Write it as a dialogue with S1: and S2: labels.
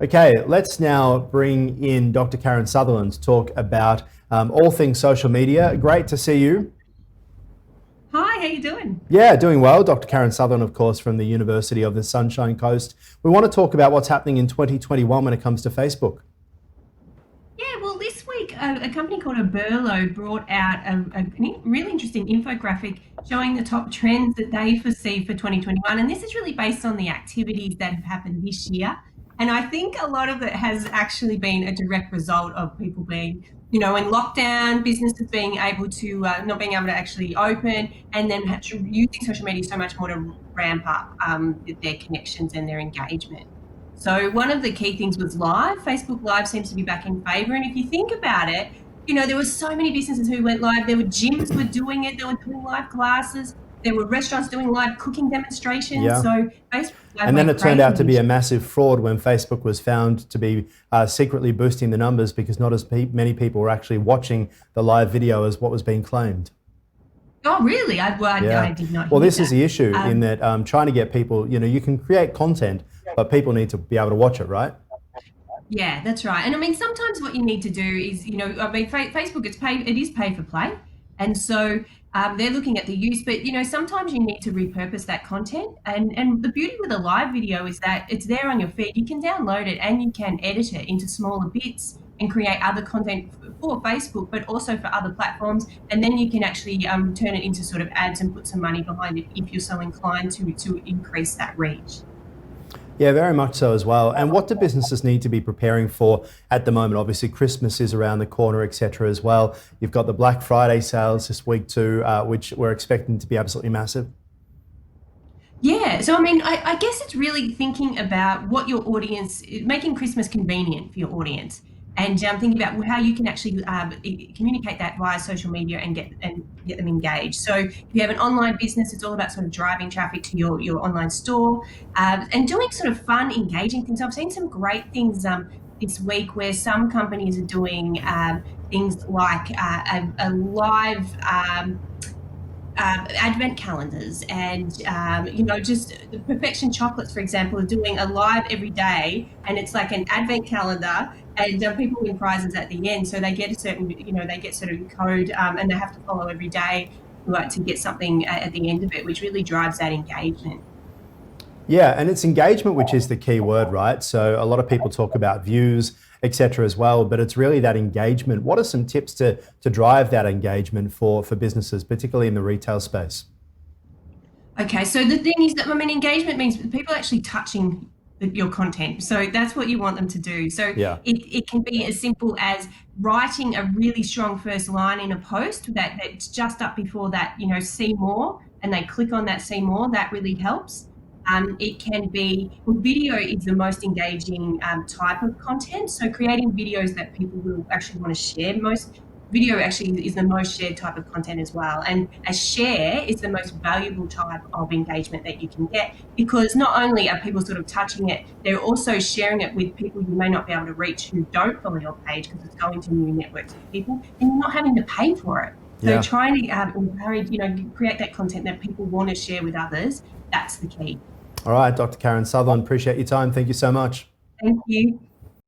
S1: Okay, let's now bring in Dr. Karen Sutherland to talk about all things social media. Great to see you.
S2: Hi, how you doing?
S1: Yeah, doing well. Dr. Karen Sutherland, of course, from the University of the Sunshine Coast. We want to talk about what's happening in 2021 when it comes to Facebook.
S2: Yeah, well, this week a company called Aberlo brought out really interesting infographic showing the top trends that they foresee for 2021. And this is really based on the activities that have happened this year. And I think a lot of it has actually been a direct result of people being, in lockdown, businesses being able to, not being able to actually open, and then using social media so much more to ramp up their connections and their engagement. So one of the key things was live. Facebook Live seems to be back in favor. And if you think about it, there were so many businesses who went live. There were gyms were doing it. They were doing live classes. There were restaurants doing live cooking demonstrations.
S1: Yeah.
S2: So Facebook Live
S1: And then
S2: went
S1: it turned
S2: crazy
S1: out to be
S2: this
S1: a massive fraud when Facebook was found to be secretly boosting the numbers because not as many people were actually watching the live video as what was being claimed.
S2: year. Oh, really? I
S1: Yeah.
S2: did not
S1: Well,
S2: hear
S1: this is
S2: that.
S1: the issue in
S2: Um,
S1: that trying to get people, you can create content, but people need to be able to watch it, right?
S2: Yeah, that's right. And I mean, sometimes what you need to do is, I mean, Facebook, it is pay for play. And so they're looking at the use, but, sometimes you need to repurpose that content. And the beauty with a live video is that it's there on your feed. You can download it and you can edit it into smaller bits and create other content for Facebook, but also for other platforms. And then you can actually turn it into sort of ads and put some money behind it if you're so inclined to increase that reach.
S1: Yeah, very much so as well. And what do businesses need to be preparing for at the moment? Obviously, Christmas is around the corner, etc. as well. You've got the Black Friday sales this week too, which we're expecting to be absolutely massive.
S2: Yeah, so I mean, I guess it's really thinking about what your audience, making Christmas convenient for your audience, and thinking about how you can actually communicate that via social media and get them engaged. So if you have an online business, it's all about sort of driving traffic to your online store, and doing sort of fun, engaging things. I've seen some great things this week where some companies are doing things like a live. Advent calendars and just the Perfection Chocolates, for example, are doing a live every day, and it's like an advent calendar, and people win prizes at the end. So they get a certain, they get sort of code, and they have to follow every day to get something at the end of it, which really drives that engagement.
S1: Yeah, and it's engagement which is the key word, right? So a lot of people talk about views, etc. as well, but it's really that engagement. What are some tips to drive that engagement for businesses, particularly in the retail space?
S2: Okay, so the thing is that, I mean, engagement means people actually touching your content. So that's what you want them to do. So
S1: Yeah.
S2: it can be as simple as writing a really strong first line in a post that's just up before that, see more, and they click on that see more. That really helps. It can be, well, video is the most engaging type of content. So creating videos that people will actually want to share. Most video actually is the most shared type of content as well. And a share is the most valuable type of engagement that you can get, because not only are people sort of touching it, they're also sharing it with people you may not be able to reach who don't follow your page, because it's going to new networks of people and you're not having to pay for it. So
S1: Yeah.
S2: trying to encourage, create that content that people want to share with others. That's the key.
S1: All right, Dr. Karen Sutherland, appreciate your time. Thank you so much.
S2: Thank you.